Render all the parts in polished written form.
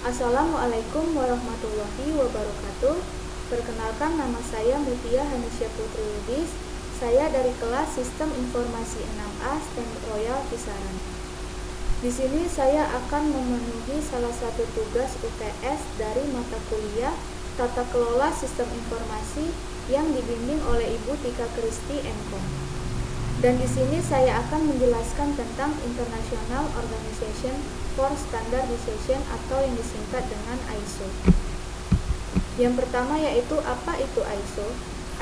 Assalamualaikum warahmatullahi wabarakatuh. Perkenalkan, nama saya Mutia Hanisya Putri Lubis. Saya dari kelas Sistem Informasi 6A STEM Royal Kisaran. Di sini saya akan memenuhi salah satu tugas UTS dari mata kuliah Tata Kelola Sistem Informasi yang dibimbing oleh Ibu Tika Kristi MKOM. Dan di sini saya akan menjelaskan tentang International Organization for Standardization atau yang disingkat dengan ISO. Yang pertama yaitu apa itu ISO?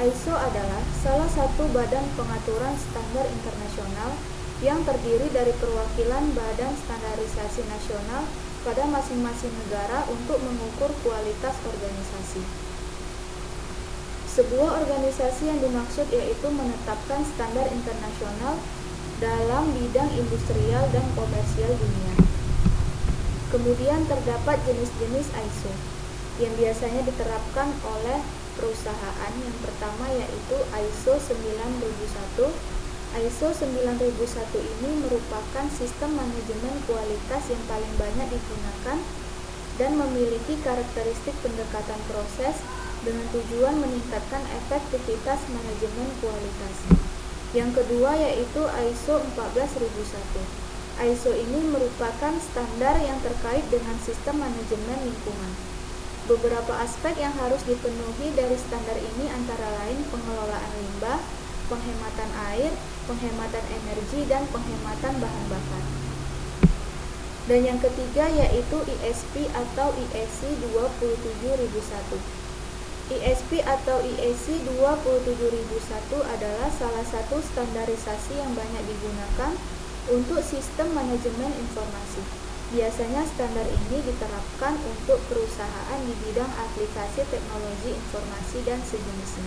ISO adalah salah satu badan pengaturan standar internasional yang terdiri dari perwakilan badan standarisasi nasional pada masing-masing negara untuk mengukur kualitas organisasi. Sebuah organisasi yang dimaksud yaitu menetapkan standar internasional dalam bidang industrial dan komersial dunia. Kemudian terdapat jenis-jenis ISO yang biasanya diterapkan oleh perusahaan. Yang pertama yaitu ISO 9001. ISO 9001 ini merupakan sistem manajemen kualitas yang paling banyak digunakan dan memiliki karakteristik pendekatan proses dengan tujuan meningkatkan efektivitas manajemen kualitas. Yang kedua yaitu ISO 14001. ISO ini merupakan standar yang terkait dengan sistem manajemen lingkungan. Beberapa aspek yang harus dipenuhi dari standar ini antara lain pengelolaan limbah, penghematan air, penghematan energi, dan penghematan bahan bakar. Dan yang ketiga yaitu ISP atau IEC 27001. ISP atau IEC 27001 adalah salah satu standarisasi yang banyak digunakan untuk sistem manajemen informasi. Biasanya standar ini diterapkan untuk perusahaan di bidang aplikasi teknologi informasi dan sejenisnya.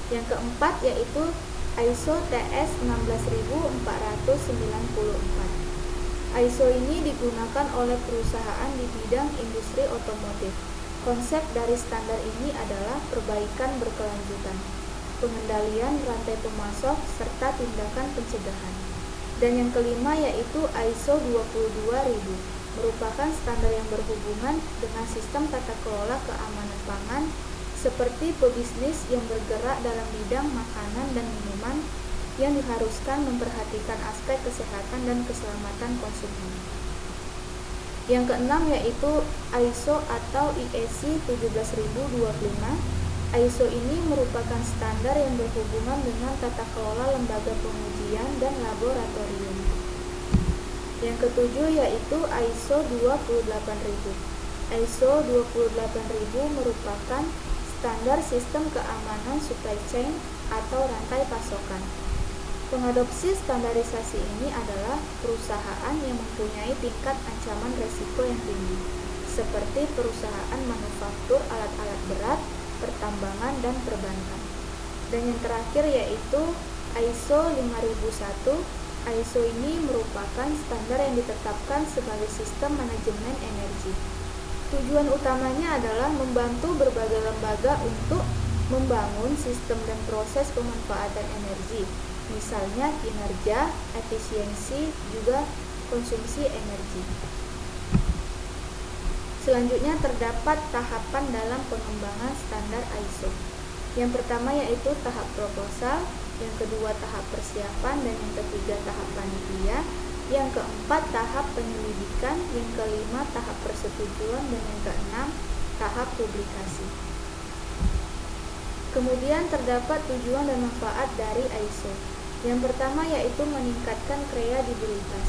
Yang keempat yaitu ISO TS 16494. ISO ini digunakan oleh perusahaan di bidang industri otomotif. Konsep dari standar ini adalah perbaikan berkelanjutan, pengendalian rantai pemasok, serta tindakan pencegahan. Dan yang kelima yaitu ISO 22000, merupakan standar yang berhubungan dengan sistem tata kelola keamanan pangan seperti pebisnis yang bergerak dalam bidang makanan dan minuman yang diharuskan memperhatikan aspek kesehatan dan keselamatan konsumen. Yang keenam yaitu ISO atau IEC 17025. ISO ini merupakan standar yang berhubungan dengan tata kelola lembaga pengujian dan laboratorium. Yang ketujuh yaitu ISO 28000. ISO 28000 merupakan standar sistem keamanan supply chain atau rantai pasokan. Pengadopsi standarisasi ini adalah perusahaan yang mempunyai tingkat ancaman resiko yang tinggi, seperti perusahaan manufaktur alat-alat berat, pertambangan, dan perbankan. Dan yang terakhir yaitu ISO 5001. ISO ini merupakan standar yang ditetapkan sebagai sistem manajemen energi. Tujuan utamanya adalah membantu berbagai lembaga untuk membangun sistem dan proses pemanfaatan energi, misalnya kinerja, efisiensi, juga konsumsi energi. Selanjutnya terdapat tahapan dalam pengembangan standar ISO. Yang pertama yaitu tahap proposal, yang kedua tahap persiapan, dan yang ketiga tahap panitia, yang keempat tahap penyelidikan, yang kelima tahap persetujuan, dan yang keenam tahap publikasi. Kemudian terdapat tujuan dan manfaat dari ISO. Yang pertama yaitu meningkatkan kredibilitas.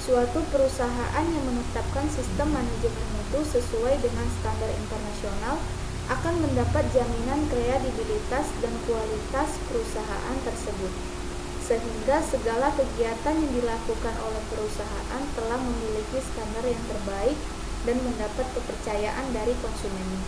Suatu perusahaan yang menetapkan sistem manajemen mutu sesuai dengan standar internasional akan mendapat jaminan kredibilitas dan kualitas perusahaan tersebut, sehingga segala kegiatan yang dilakukan oleh perusahaan telah memiliki standar yang terbaik dan mendapat kepercayaan dari konsumennya.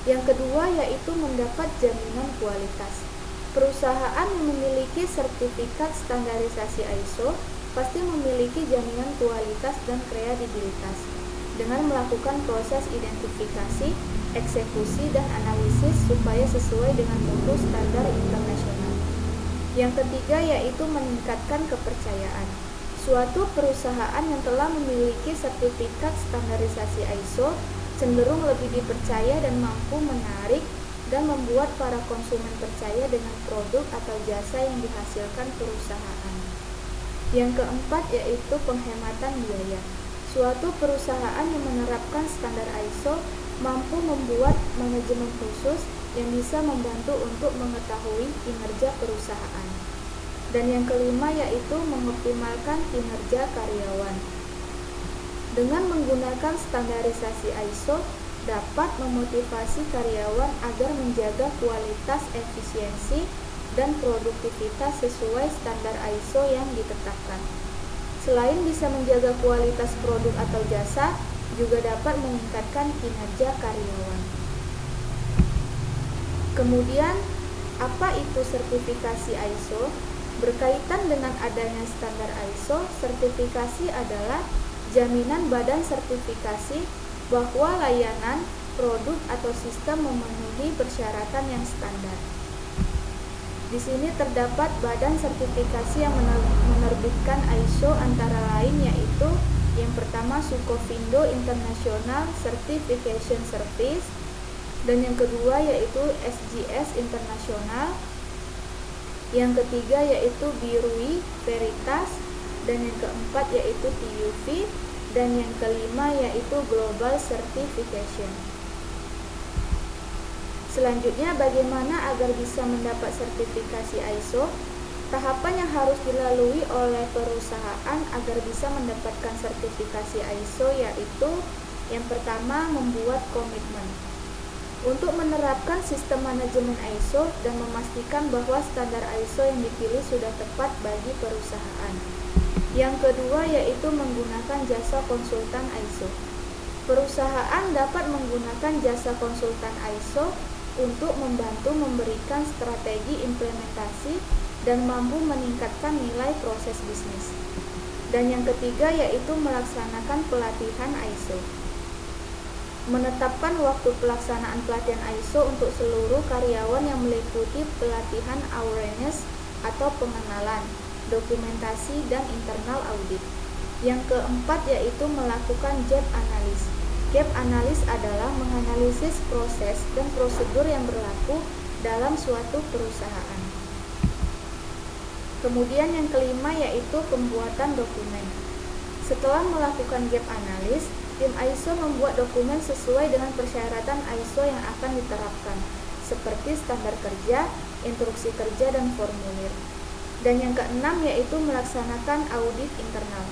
Yang kedua yaitu mendapat jaminan kualitas. Perusahaan yang memiliki sertifikat standarisasi ISO pasti memiliki jaminan kualitas dan kredibilitas dengan melakukan proses identifikasi, eksekusi, dan analisis supaya sesuai dengan mutu standar internasional. Yang ketiga yaitu meningkatkan kepercayaan. Suatu perusahaan yang telah memiliki sertifikat standarisasi ISO cenderung lebih dipercaya dan mampu menarik dan membuat para konsumen percaya dengan produk atau jasa yang dihasilkan perusahaan. Yang keempat yaitu penghematan biaya. Suatu perusahaan yang menerapkan standar ISO mampu membuat manajemen khusus yang bisa membantu untuk mengetahui kinerja perusahaan. Dan yang kelima yaitu mengoptimalkan kinerja karyawan. Dengan menggunakan standarisasi ISO dapat memotivasi karyawan agar menjaga kualitas, efisiensi, dan produktivitas sesuai standar ISO yang ditetapkan. Selain bisa menjaga kualitas produk atau jasa, juga dapat meningkatkan kinerja karyawan. Kemudian, apa itu sertifikasi ISO? Berkaitan dengan adanya standar ISO, sertifikasi adalah jaminan badan sertifikasi bahwa layanan, produk, atau sistem memenuhi persyaratan yang standar. Di sini terdapat badan sertifikasi yang menerbitkan ISO antara lain yaitu yang pertama Sukovindo International Certification Service, dan yang kedua yaitu SGS International, yang ketiga yaitu Birui Veritas, dan yang keempat yaitu TUV, dan yang kelima yaitu Global Certification. Selanjutnya, bagaimana agar bisa mendapat sertifikasi ISO? Tahapan yang harus dilalui oleh perusahaan agar bisa mendapatkan sertifikasi ISO yaitu yang pertama, membuat komitmen untuk menerapkan sistem manajemen ISO dan memastikan bahwa standar ISO yang dipilih sudah tepat bagi perusahaan. Yang kedua yaitu menggunakan jasa konsultan ISO. Perusahaan dapat menggunakan jasa konsultan ISO untuk membantu memberikan strategi implementasi dan mampu meningkatkan nilai proses bisnis. Dan yang ketiga yaitu melaksanakan pelatihan ISO. Menetapkan waktu pelaksanaan pelatihan ISO untuk seluruh karyawan yang meliputi pelatihan awareness atau pengenalan, dokumentasi, dan internal audit. Yang keempat yaitu melakukan gap analysis. Gap analysis adalah menganalisis proses dan prosedur yang berlaku dalam suatu perusahaan. Kemudian yang kelima yaitu pembuatan dokumen. Setelah melakukan gap analysis, tim ISO membuat dokumen sesuai dengan persyaratan ISO yang akan diterapkan, seperti standar kerja, instruksi kerja, dan formulir. Dan yang keenam yaitu melaksanakan audit internal.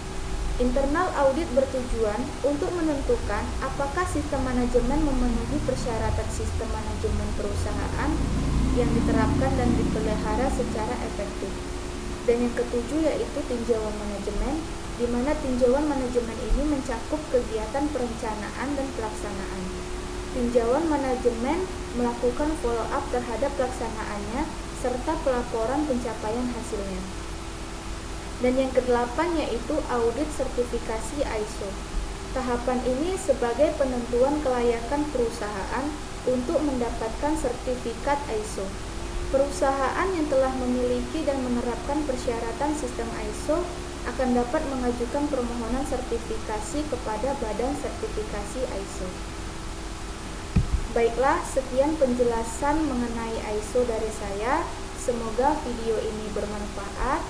Internal audit bertujuan untuk menentukan apakah sistem manajemen memenuhi persyaratan sistem manajemen perusahaan yang diterapkan dan dipelihara secara efektif. Dan yang ketujuh yaitu tinjauan manajemen, di mana tinjauan manajemen ini mencakup kegiatan perencanaan dan pelaksanaan. Tinjauan manajemen melakukan follow up terhadap pelaksanaannya serta pelaporan pencapaian hasilnya. Dan yang kedelapan yaitu audit sertifikasi ISO. Tahapan ini sebagai penentuan kelayakan perusahaan untuk mendapatkan sertifikat ISO. Perusahaan yang telah memiliki dan menerapkan persyaratan sistem ISO akan dapat mengajukan permohonan sertifikasi kepada Badan Sertifikasi ISO. Baiklah, sekian penjelasan mengenai ISO dari saya. Semoga video ini bermanfaat.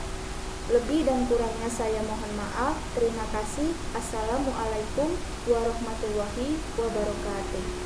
Lebih dan kurangnya saya mohon maaf. Terima kasih. Assalamualaikum warahmatullahi wabarakatuh.